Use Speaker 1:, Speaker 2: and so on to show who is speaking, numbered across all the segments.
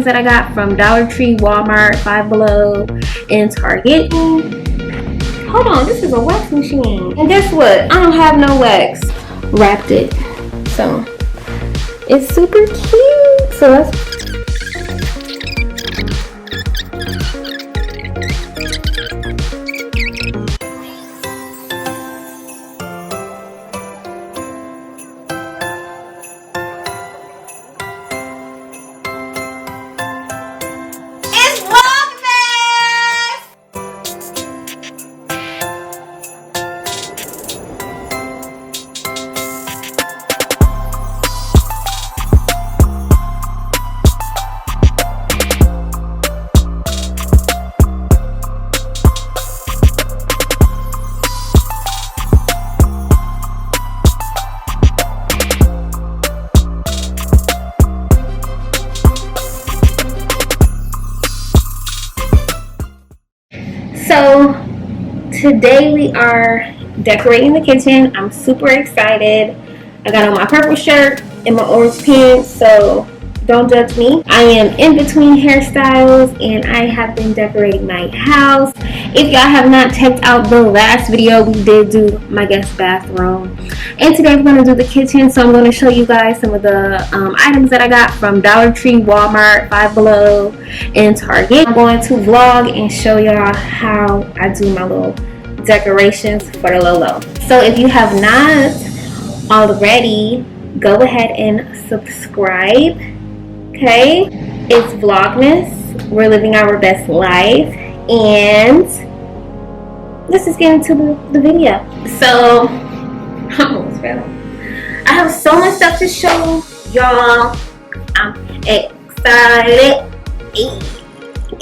Speaker 1: that I got from Dollar Tree, Walmart, Five Below, and Target. Hold on, this is a wax machine. And guess what? I don't have no wax. Wrapped it. So it's super cute. So let's So today we are decorating the kitchen. I'm super excited. I got on my purple shirt and my orange pants, so don't judge me. I am in between hairstyles and I have been decorating my house. If y'all have not checked out the last video, we did do my guest bathroom. And today we're going to do the kitchen, so I'm going to show you guys some of the items that I got from Dollar Tree, Walmart, Five Below, and Target. I'm going to vlog and show y'all how I do my little decorations for the Lolo. So if you have not already, go ahead and subscribe. Okay, it's Vlogmas. We're living our best life, and let's just get into the video. So I have so much stuff to show y'all. I'm excited.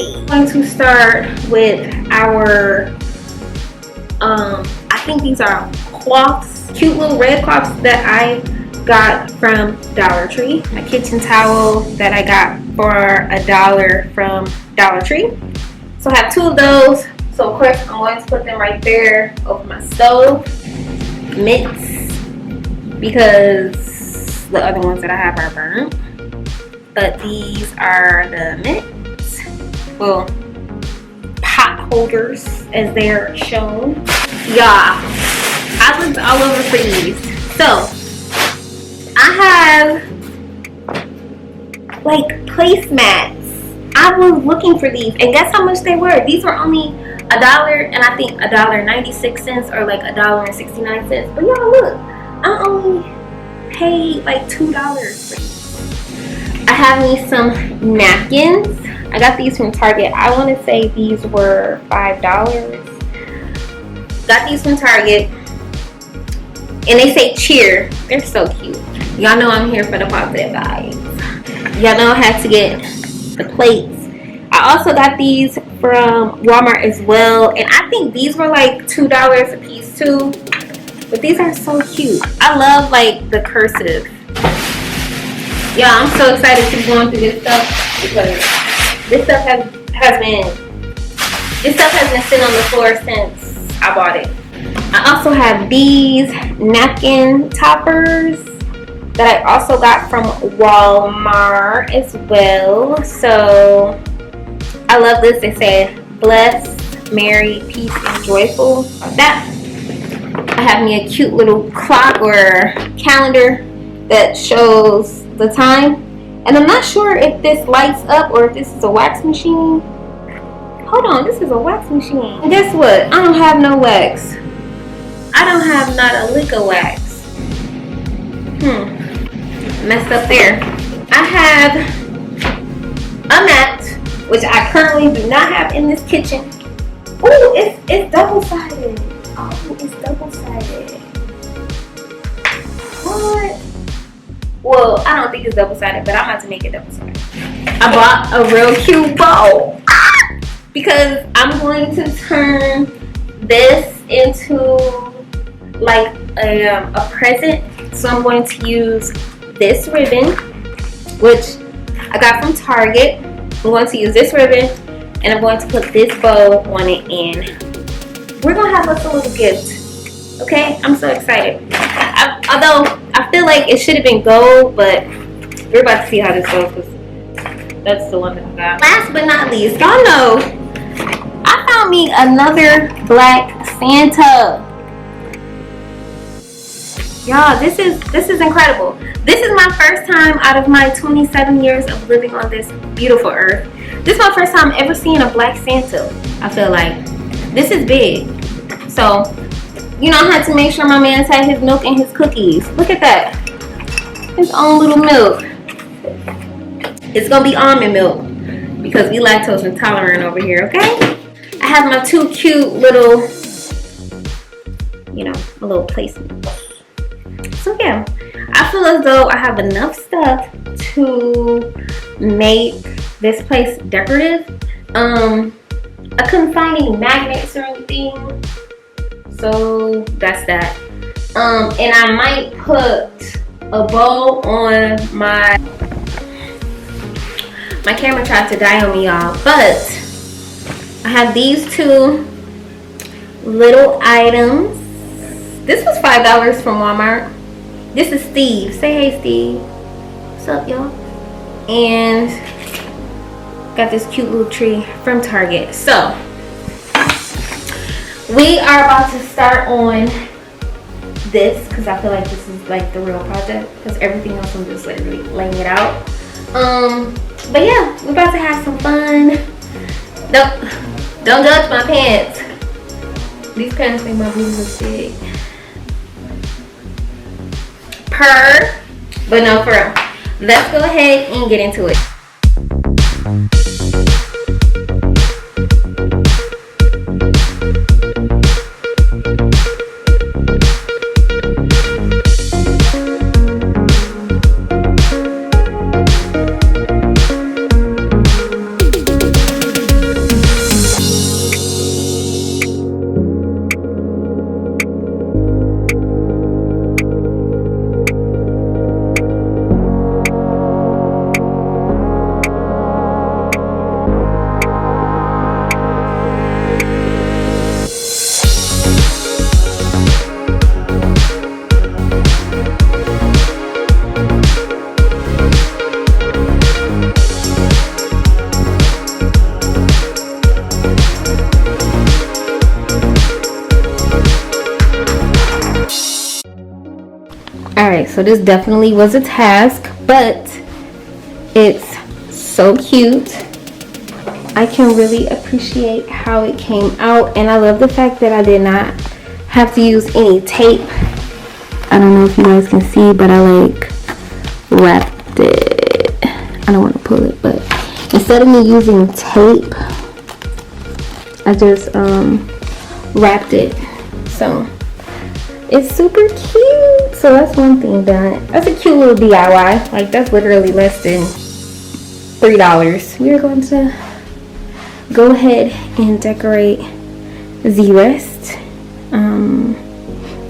Speaker 1: I'm going to start with our I think these are cloths, cute little red cloths that I got from Dollar Tree. A kitchen towel that I got for $1 from Dollar Tree. So I have two of those. So of course I'm going to put them right there over my stove. Mitts, because the other ones that I have are burnt. But these are the mitts. Well, pot holders as they're shown. Yeah, I looked all over for these. So I have like placemats. I was looking for these, and guess how much they were? These were only $1 and I think $1.96 or like $1.69. But y'all look, I only paid like $2 for these. I have me some napkins. I got these from Target. I want to say these were $5. Got these from Target. And they say cheer. They're so cute. Y'all know I'm here for the positive vibes. Y'all know I had to get the plates. I also got these from Walmart as well. And I think these were like $2 a piece too. But these are so cute. I love like the cursive. Yeah, I'm so excited to be going through this stuff because this stuff has been sitting on the floor since I bought it. I also have these napkin toppers that I also got from Walmart as well. So I love this. They say blessed, merry, peace, and joyful. That I have me a cute little clock or calendar that shows the time. And I'm not sure if this lights up or if this is a wax machine. Hold on, this is a wax machine. And guess what? I don't have no wax. I don't have not a lick of wax. Messed up there. I have a mat, which I currently do not have in this kitchen. Oh, it's double-sided. Oh, it's double-sided. What? Well, I don't think it's double-sided, but I'm about to make it double-sided. I bought a real cute bowl because I'm going to turn this into like a present. So I'm going to use this ribbon, which I got from Target. I'm going to use this ribbon and I'm going to put this bow on it, and we're going to have us a little gift. Okay, I'm so excited. Although I feel like it should have been gold, but we're about to see how this goes. that's the one that I got. Last but not least, y'all know I found me another black Santa. Y'all, this is incredible. This is my first time out of my 27 years of living on this beautiful earth. This is my first time ever seeing a black Santa. I feel like this is big. So, you know, I had to make sure my man had his milk and his cookies. Look at that. His own little milk. It's gonna be almond milk because we lactose intolerant over here, okay? I have my two cute little, you know, a little placement. So yeah, I feel as though I have enough stuff to make this place decorative. I couldn't find any magnets or anything, so that's that. And I might put a bow on my camera tried to die on me, y'all, but I have these two little items. This was $5 from Walmart. This is Steve. Say hey, Steve. What's up, y'all? And got this cute little tree from Target. So we are about to start on this because I feel like this is like the real project, because everything else I'm just literally laying it out. But yeah, we're about to have some fun. Don't judge my pants. These pants make my boobs look big. But no, for real. Let's go ahead and get into it. Alright, so this definitely was a task, but it's so cute. I can really appreciate how it came out, and I love the fact that I did not have to use any tape. I don't know if you guys can see, but I like wrapped it. I don't want to pull it, but instead of me using tape, I just wrapped it. So it's super cute. So that's one thing done. That's a cute little DIY. Like, that's literally less than $3. We are going to go ahead and decorate the rest.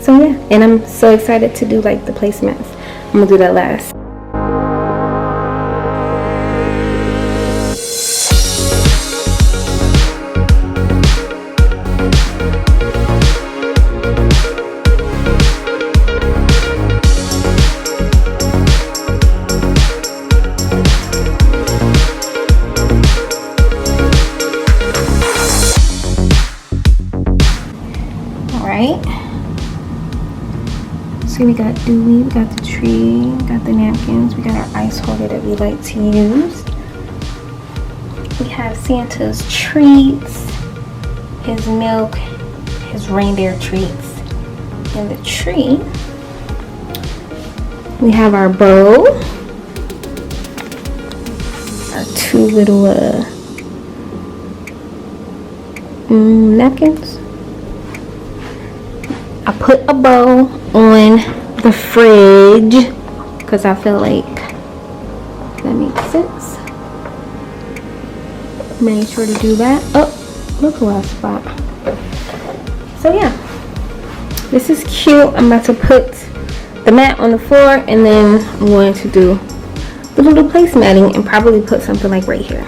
Speaker 1: So yeah, and I'm so excited to do like the placements. I'm gonna do that last. So we got Dewey, we got the tree, we got the napkins, we got our ice holder that we like to use. We have Santa's treats, his milk, his reindeer treats, and the tree. We have our bow, our two little napkins. I put a bow on the fridge because I feel like that makes sense. Made sure to do that. Oh, look who I spot. So yeah, this is cute. I'm about to put the mat on the floor, and then I'm going to do the little placematting and probably put something like right here.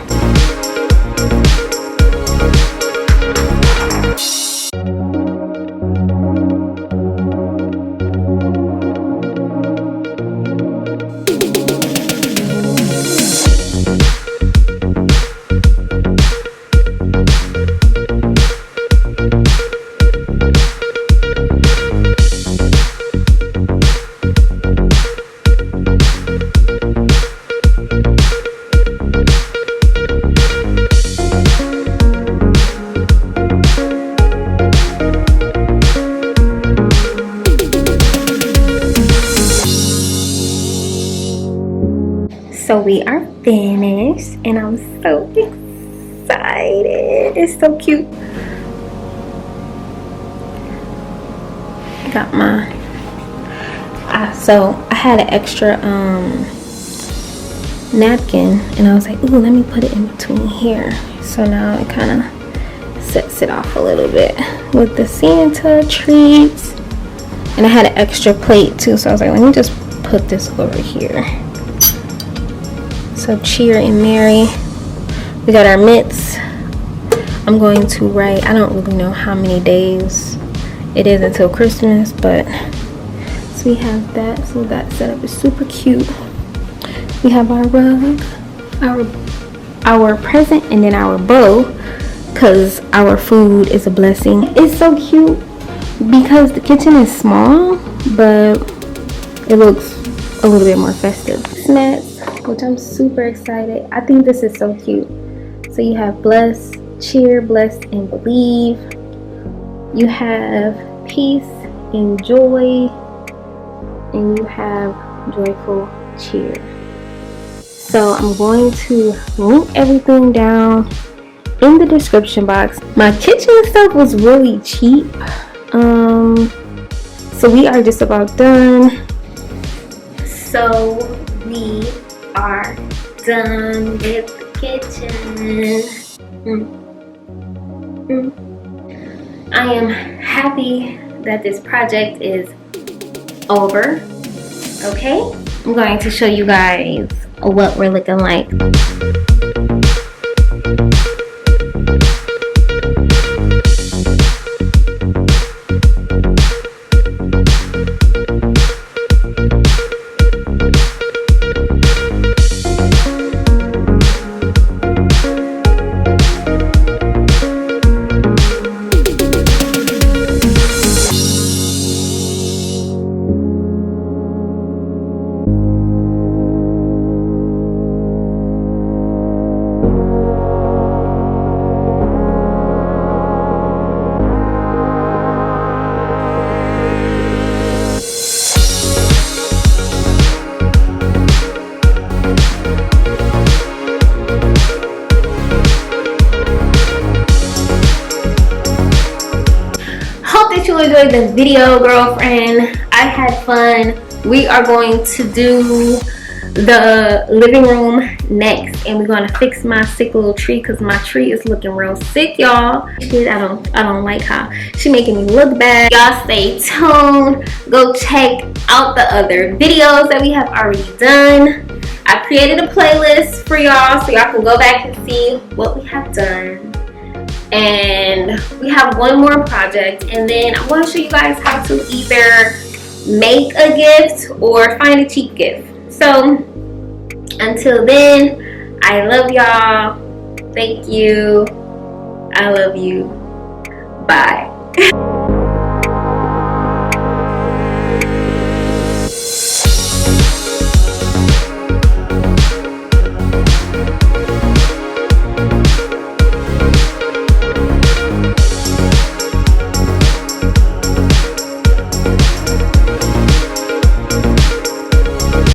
Speaker 1: we are finished and I'm so excited. It's so cute. Got my so I had an extra napkin and I was like, ooh, let me put it in between here. So now it kind of sets it off a little bit with the Santa treats. And I had an extra plate too, so I was like, let me just put this over here. So cheer and merry. We got our mitts. I'm going to write, I don't really know how many days it is until Christmas, but so we have that. So that setup is super cute. We have our rug, our present, and then our bow, because our food is a blessing. It's so cute because the kitchen is small, but it looks a little bit more festive. Snacks, which I'm super excited. I think this is so cute. So you have bless, cheer, blessed, and believe. You have peace and joy, and you have joyful cheer. So I'm going to link everything down in the description box. My kitchen stuff was really cheap. So we are just about done. So we are done with the kitchen. I am happy that this project is over. Okay, I'm going to show you guys what we're looking like. You enjoyed the video, girlfriend. I had fun. We are going to do the living room next, and we're going to fix my sick little tree because my tree is looking real sick, y'all. I don't like how she making me look bad. Y'all stay tuned. Go check out the other videos that we have already done. I created a playlist for y'all so y'all can go back and see what we have done. And we have one more project, and then I want to show you guys how to either make a gift or find a cheap gift. So until then, I love y'all. Thank you. I love you. Bye.